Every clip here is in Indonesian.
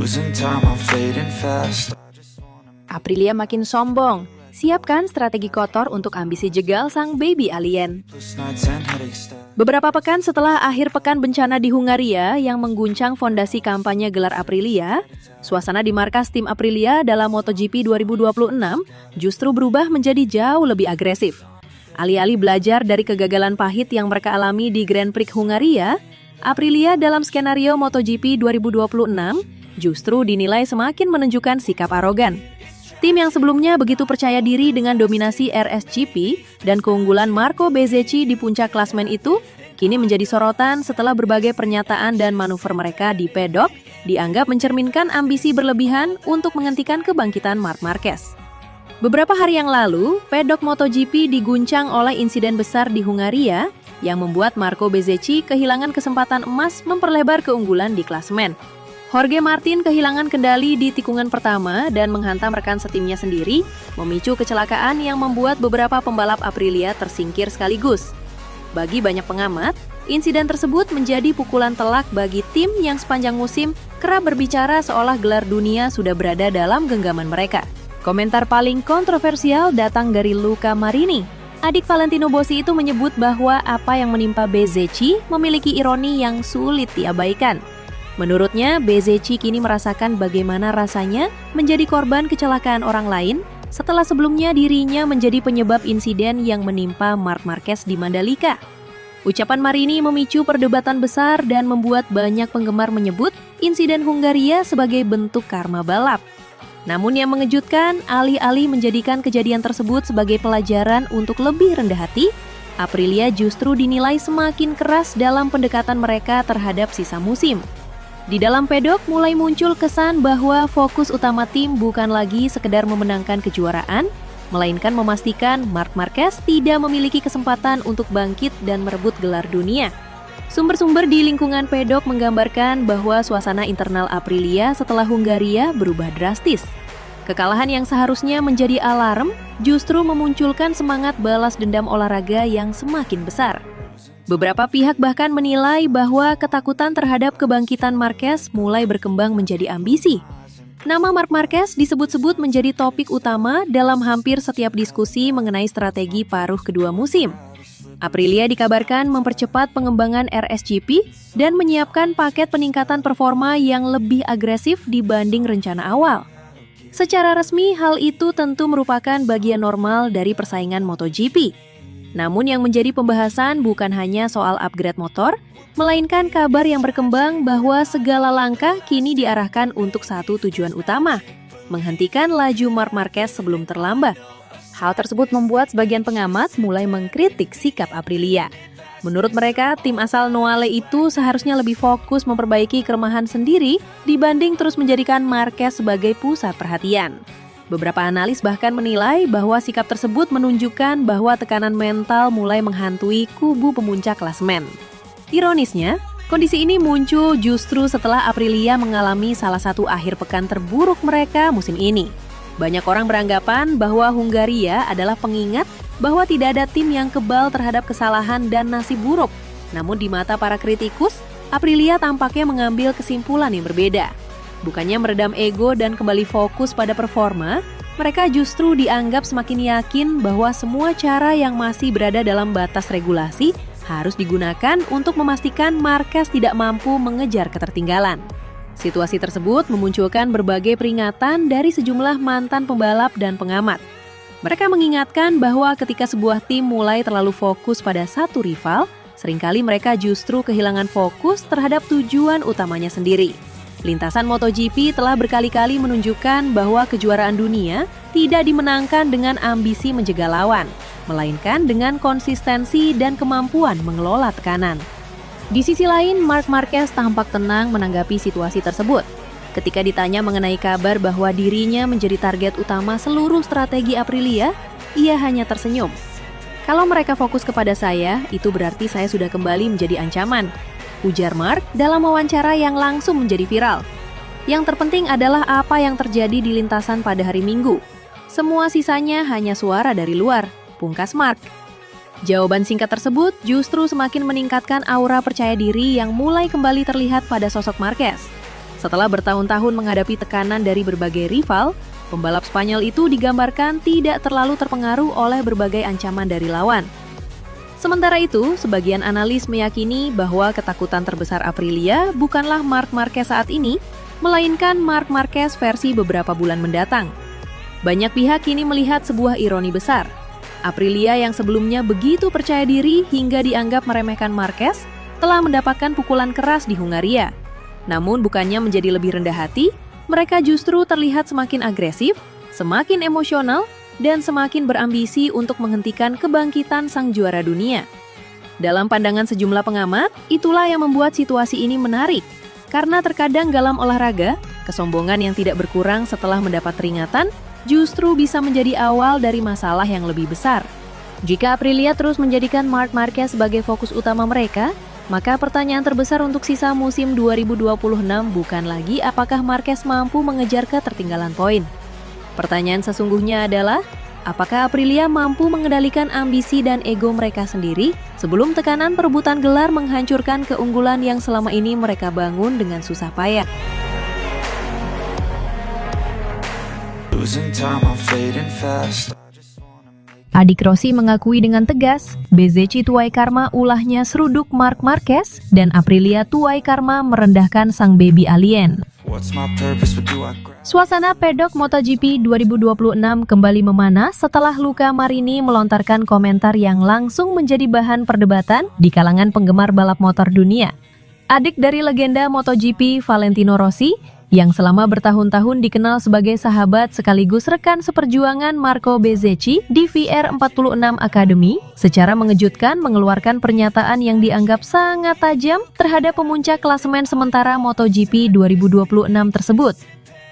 Losing time, I'm fading fast. Aprilia makin sombong. Siapkan strategi kotor untuk ambisi jegal sang baby alien. Plus nights and headaches stack. Beberapa pekan setelah akhir pekan bencana di Hungaria yang mengguncang fondasi kampanye gelar Aprilia, suasana di markas tim Aprilia dalam MotoGP 2026 justru berubah menjadi jauh lebih agresif. Alih-alih belajar dari kegagalan pahit yang mereka alami di Grand Prix Hungaria, Aprilia dalam skenario MotoGP 2026 justru dinilai semakin menunjukkan sikap arogan. Tim yang sebelumnya begitu percaya diri dengan dominasi RSGP dan keunggulan Marco Bezzecchi di puncak klasmen itu, kini menjadi sorotan setelah berbagai pernyataan dan manuver mereka di pedok dianggap mencerminkan ambisi berlebihan untuk menghentikan kebangkitan Marc Marquez. Beberapa hari yang lalu, pedok MotoGP diguncang oleh insiden besar di Hungaria yang membuat Marco Bezzecchi kehilangan kesempatan emas memperlebar keunggulan di klasmen. Jorge Martin kehilangan kendali di tikungan pertama dan menghantam rekan setimnya sendiri, memicu kecelakaan yang membuat beberapa pembalap Aprilia tersingkir sekaligus. Bagi banyak pengamat, insiden tersebut menjadi pukulan telak bagi tim yang sepanjang musim kerap berbicara seolah gelar dunia sudah berada dalam genggaman mereka. Komentar paling kontroversial datang dari Luca Marini. Adik Valentino Bossi itu menyebut bahwa apa yang menimpa Bezzecchi memiliki ironi yang sulit diabaikan. Menurutnya, Bezzecchi kini merasakan bagaimana rasanya menjadi korban kecelakaan orang lain setelah sebelumnya dirinya menjadi penyebab insiden yang menimpa Marc Marquez di Mandalika. Ucapan Marini memicu perdebatan besar dan membuat banyak penggemar menyebut insiden Hungaria sebagai bentuk karma balap. Namun yang mengejutkan, alih-alih menjadikan kejadian tersebut sebagai pelajaran untuk lebih rendah hati, Aprilia justru dinilai semakin keras dalam pendekatan mereka terhadap sisa musim. Di dalam pedok mulai muncul kesan bahwa fokus utama tim bukan lagi sekedar memenangkan kejuaraan, melainkan memastikan Marc Marquez tidak memiliki kesempatan untuk bangkit dan merebut gelar dunia. Sumber-sumber di lingkungan pedok menggambarkan bahwa suasana internal Aprilia setelah Hungaria berubah drastis. Kekalahan yang seharusnya menjadi alarm justru memunculkan semangat balas dendam olahraga yang semakin besar. Beberapa pihak bahkan menilai bahwa ketakutan terhadap kebangkitan Marquez mulai berkembang menjadi ambisi. Nama Marc Marquez disebut-sebut menjadi topik utama dalam hampir setiap diskusi mengenai strategi paruh kedua musim. Aprilia dikabarkan mempercepat pengembangan RSGP dan menyiapkan paket peningkatan performa yang lebih agresif dibanding rencana awal. Secara resmi, hal itu tentu merupakan bagian normal dari persaingan MotoGP. Namun yang menjadi pembahasan bukan hanya soal upgrade motor, melainkan kabar yang berkembang bahwa segala langkah kini diarahkan untuk satu tujuan utama, menghentikan laju Marc Marquez sebelum terlambat. Hal tersebut membuat sebagian pengamat mulai mengkritik sikap Aprilia. Menurut mereka, tim asal Noale itu seharusnya lebih fokus memperbaiki kelemahan sendiri dibanding terus menjadikan Marquez sebagai pusat perhatian. Beberapa analis bahkan menilai bahwa sikap tersebut menunjukkan bahwa tekanan mental mulai menghantui kubu pemuncak klasemen. Ironisnya, kondisi ini muncul justru setelah Aprilia mengalami salah satu akhir pekan terburuk mereka musim ini. Banyak orang beranggapan bahwa Hungaria adalah pengingat bahwa tidak ada tim yang kebal terhadap kesalahan dan nasib buruk. Namun di mata para kritikus, Aprilia tampaknya mengambil kesimpulan yang berbeda. Bukannya meredam ego dan kembali fokus pada performa, mereka justru dianggap semakin yakin bahwa semua cara yang masih berada dalam batas regulasi harus digunakan untuk memastikan Marquez tidak mampu mengejar ketertinggalan. Situasi tersebut memunculkan berbagai peringatan dari sejumlah mantan pembalap dan pengamat. Mereka mengingatkan bahwa ketika sebuah tim mulai terlalu fokus pada satu rival, seringkali mereka justru kehilangan fokus terhadap tujuan utamanya sendiri. Lintasan MotoGP telah berkali-kali menunjukkan bahwa kejuaraan dunia tidak dimenangkan dengan ambisi menjegal lawan, melainkan dengan konsistensi dan kemampuan mengelola tekanan. Di sisi lain, Marc Marquez tampak tenang menanggapi situasi tersebut. Ketika ditanya mengenai kabar bahwa dirinya menjadi target utama seluruh strategi Aprilia, ia hanya tersenyum. Kalau mereka fokus kepada saya, itu berarti saya sudah kembali menjadi ancaman, ujar Marc dalam wawancara yang langsung menjadi viral. Yang terpenting adalah apa yang terjadi di lintasan pada hari Minggu. Semua sisanya hanya suara dari luar, pungkas Marc. Jawaban singkat tersebut justru semakin meningkatkan aura percaya diri yang mulai kembali terlihat pada sosok Marquez. Setelah bertahun-tahun menghadapi tekanan dari berbagai rival, pembalap Spanyol itu digambarkan tidak terlalu terpengaruh oleh berbagai ancaman dari lawan. Sementara itu, sebagian analis meyakini bahwa ketakutan terbesar Aprilia bukanlah Marc Marquez saat ini, melainkan Marc Marquez versi beberapa bulan mendatang. Banyak pihak kini melihat sebuah ironi besar. Aprilia yang sebelumnya begitu percaya diri hingga dianggap meremehkan Marquez, telah mendapatkan pukulan keras di Hungaria. Namun bukannya menjadi lebih rendah hati, mereka justru terlihat semakin agresif, semakin emosional, dan semakin berambisi untuk menghentikan kebangkitan sang juara dunia. Dalam pandangan sejumlah pengamat, itulah yang membuat situasi ini menarik. Karena terkadang dalam olahraga, kesombongan yang tidak berkurang setelah mendapat peringatan justru bisa menjadi awal dari masalah yang lebih besar. Jika Aprilia terus menjadikan Marc Marquez sebagai fokus utama mereka, maka pertanyaan terbesar untuk sisa musim 2026 bukan lagi apakah Marquez mampu mengejar ketertinggalan poin. Pertanyaan sesungguhnya adalah, apakah Aprilia mampu mengendalikan ambisi dan ego mereka sendiri sebelum tekanan perebutan gelar menghancurkan keunggulan yang selama ini mereka bangun dengan susah payah. Losing time, I'm fading fast. Adik Rossi mengakui dengan tegas, Bezzecchi tuai karma ulahnya seruduk Marc Marquez dan Aprilia tuai karma merendahkan sang baby alien. What's my purpose? What do I grab? Suasana pedok MotoGP 2026 kembali memanas setelah Luca Marini melontarkan komentar yang langsung menjadi bahan perdebatan di kalangan penggemar balap motor dunia. Adik dari legenda MotoGP Valentino Rossi, yang selama bertahun-tahun dikenal sebagai sahabat sekaligus rekan seperjuangan Marco Bezzecchi di VR46 Academy, secara mengejutkan mengeluarkan pernyataan yang dianggap sangat tajam terhadap pemuncak klasemen sementara MotoGP 2026 tersebut.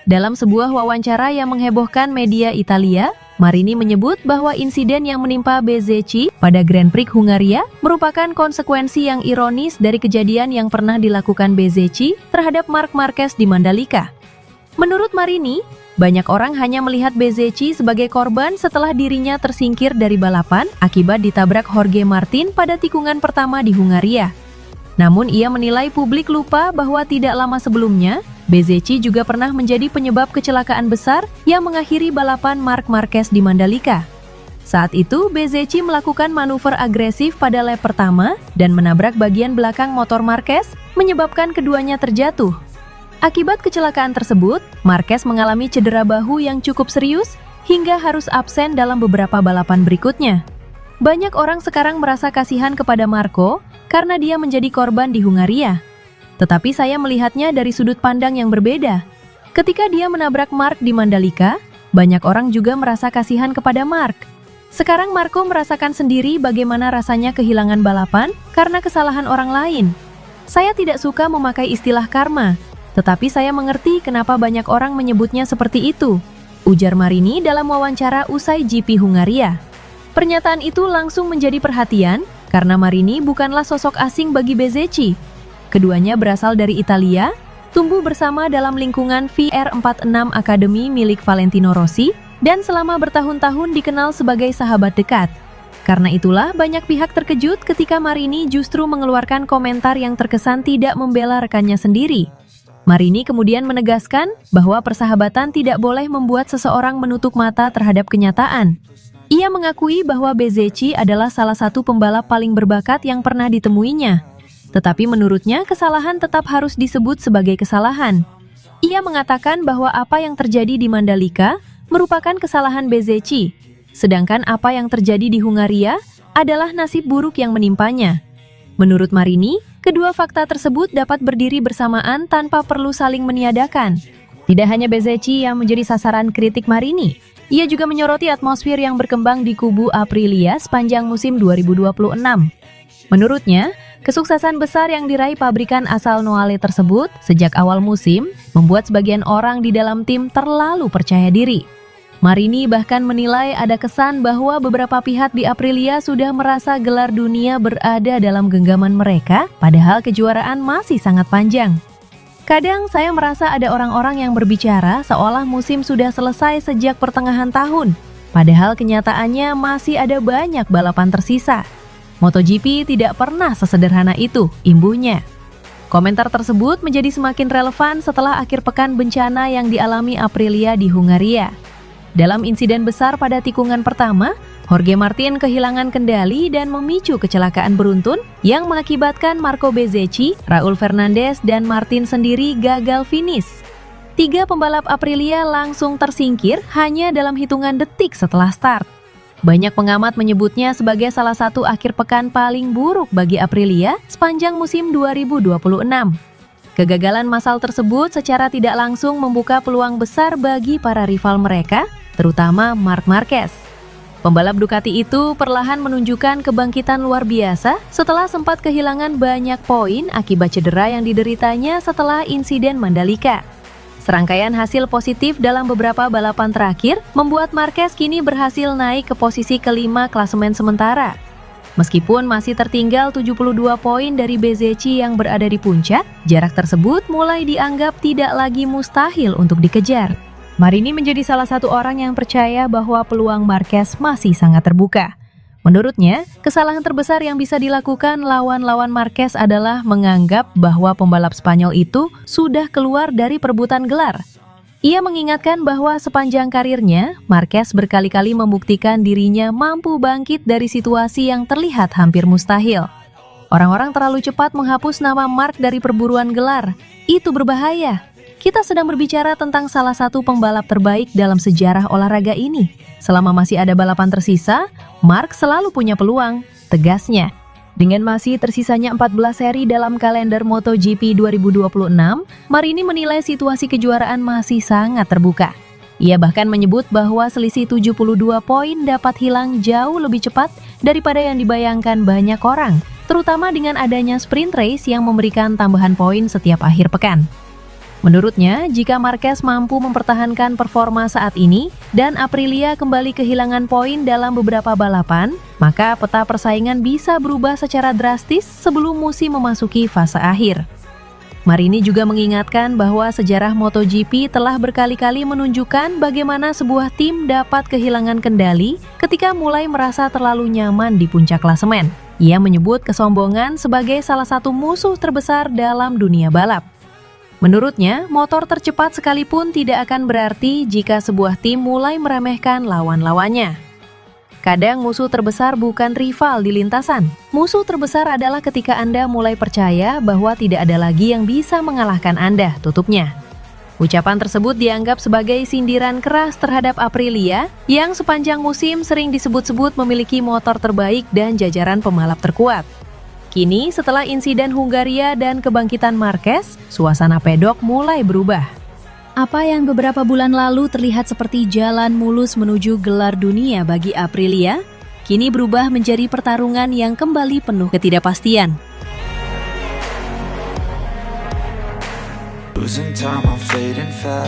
Dalam sebuah wawancara yang menghebohkan media Italia, Marini menyebut bahwa insiden yang menimpa Bezzecchi pada Grand Prix Hungaria merupakan konsekuensi yang ironis dari kejadian yang pernah dilakukan Bezzecchi terhadap Marc Marquez di Mandalika. Menurut Marini, banyak orang hanya melihat Bezzecchi sebagai korban setelah dirinya tersingkir dari balapan akibat ditabrak Jorge Martin pada tikungan pertama di Hungaria. Namun ia menilai publik lupa bahwa tidak lama sebelumnya, Bezzecchi juga pernah menjadi penyebab kecelakaan besar yang mengakhiri balapan Marc Marquez di Mandalika. Saat itu, Bezzecchi melakukan manuver agresif pada lap pertama dan menabrak bagian belakang motor Marquez, menyebabkan keduanya terjatuh. Akibat kecelakaan tersebut, Marquez mengalami cedera bahu yang cukup serius hingga harus absen dalam beberapa balapan berikutnya. Banyak orang sekarang merasa kasihan kepada Marco karena dia menjadi korban di Hungaria. Tetapi saya melihatnya dari sudut pandang yang berbeda. Ketika dia menabrak Marc di Mandalika, banyak orang juga merasa kasihan kepada Marc. Sekarang Marco merasakan sendiri bagaimana rasanya kehilangan balapan karena kesalahan orang lain. Saya tidak suka memakai istilah karma, tetapi saya mengerti kenapa banyak orang menyebutnya seperti itu, ujar Marini dalam wawancara usai GP Hungaria. Pernyataan itu langsung menjadi perhatian karena Marini bukanlah sosok asing bagi Bezzecchi. Keduanya berasal dari Italia, tumbuh bersama dalam lingkungan VR46 Academy milik Valentino Rossi, dan selama bertahun-tahun dikenal sebagai sahabat dekat. Karena itulah banyak pihak terkejut ketika Marini justru mengeluarkan komentar yang terkesan tidak membela rekannya sendiri. Marini kemudian menegaskan bahwa persahabatan tidak boleh membuat seseorang menutup mata terhadap kenyataan. Ia mengakui bahwa Bezzecchi adalah salah satu pembalap paling berbakat yang pernah ditemuinya. Tetapi menurutnya kesalahan tetap harus disebut sebagai kesalahan. Ia mengatakan bahwa apa yang terjadi di Mandalika merupakan kesalahan Bezzecchi, sedangkan apa yang terjadi di Hungaria adalah nasib buruk yang menimpanya. Menurut Marini, kedua fakta tersebut dapat berdiri bersamaan tanpa perlu saling meniadakan. Tidak hanya Bezzecchi yang menjadi sasaran kritik Marini, ia juga menyoroti atmosfer yang berkembang di kubu Aprilia sepanjang musim 2026. Menurutnya, kesuksesan besar yang diraih pabrikan asal Noale tersebut sejak awal musim membuat sebagian orang di dalam tim terlalu percaya diri. Marini bahkan menilai ada kesan bahwa beberapa pihak di Aprilia sudah merasa gelar dunia berada dalam genggaman mereka, padahal kejuaraan masih sangat panjang. Kadang saya merasa ada orang-orang yang berbicara seolah musim sudah selesai sejak pertengahan tahun, padahal kenyataannya masih ada banyak balapan tersisa. MotoGP tidak pernah sesederhana itu, imbuhnya. Komentar tersebut menjadi semakin relevan setelah akhir pekan bencana yang dialami Aprilia di Hungaria. Dalam insiden besar pada tikungan pertama, Jorge Martin kehilangan kendali dan memicu kecelakaan beruntun yang mengakibatkan Marco Bezzecchi, Raul Fernandez, dan Martin sendiri gagal finish. 3 pembalap Aprilia langsung tersingkir hanya dalam hitungan detik setelah start. Banyak pengamat menyebutnya sebagai salah satu akhir pekan paling buruk bagi Aprilia sepanjang musim 2026. Kegagalan massal tersebut secara tidak langsung membuka peluang besar bagi para rival mereka, terutama Marc Marquez. Pembalap Ducati itu perlahan menunjukkan kebangkitan luar biasa setelah sempat kehilangan banyak poin akibat cedera yang dideritanya setelah insiden Mandalika. Serangkaian hasil positif dalam beberapa balapan terakhir membuat Marquez kini berhasil naik ke posisi kelima klasemen sementara. Meskipun masih tertinggal 72 poin dari Bezzecchi yang berada di puncak, jarak tersebut mulai dianggap tidak lagi mustahil untuk dikejar. Marini menjadi salah satu orang yang percaya bahwa peluang Marquez masih sangat terbuka. Menurutnya, kesalahan terbesar yang bisa dilakukan lawan-lawan Marquez adalah menganggap bahwa pembalap Spanyol itu sudah keluar dari perebutan gelar. Ia mengingatkan bahwa sepanjang karirnya, Marquez berkali-kali membuktikan dirinya mampu bangkit dari situasi yang terlihat hampir mustahil. Orang-orang terlalu cepat menghapus nama Marc dari perburuan gelar. Itu berbahaya. Kita sedang berbicara tentang salah satu pembalap terbaik dalam sejarah olahraga ini. Selama masih ada balapan tersisa, Marc selalu punya peluang, tegasnya. Dengan masih tersisanya 14 seri dalam kalender MotoGP 2026, Marini menilai situasi kejuaraan masih sangat terbuka. Ia bahkan menyebut bahwa selisih 72 poin dapat hilang jauh lebih cepat daripada yang dibayangkan banyak orang, terutama dengan adanya sprint race yang memberikan tambahan poin setiap akhir pekan. Menurutnya, jika Marquez mampu mempertahankan performa saat ini dan Aprilia kembali kehilangan poin dalam beberapa balapan, maka peta persaingan bisa berubah secara drastis sebelum musim memasuki fase akhir. Marini juga mengingatkan bahwa sejarah MotoGP telah berkali-kali menunjukkan bagaimana sebuah tim dapat kehilangan kendali ketika mulai merasa terlalu nyaman di puncak klasemen. Ia menyebut kesombongan sebagai salah satu musuh terbesar dalam dunia balap. Menurutnya, motor tercepat sekalipun tidak akan berarti jika sebuah tim mulai meremehkan lawan-lawannya. Kadang musuh terbesar bukan rival di lintasan. Musuh terbesar adalah ketika Anda mulai percaya bahwa tidak ada lagi yang bisa mengalahkan Anda, tutupnya. Ucapan tersebut dianggap sebagai sindiran keras terhadap Aprilia yang sepanjang musim sering disebut-sebut memiliki motor terbaik dan jajaran pembalap terkuat. Kini, setelah insiden Hungaria dan kebangkitan Marquez, suasana pedok mulai berubah. Apa yang beberapa bulan lalu terlihat seperti jalan mulus menuju gelar dunia bagi Aprilia, kini berubah menjadi pertarungan yang kembali penuh ketidakpastian. Losing time, I'm fading fast.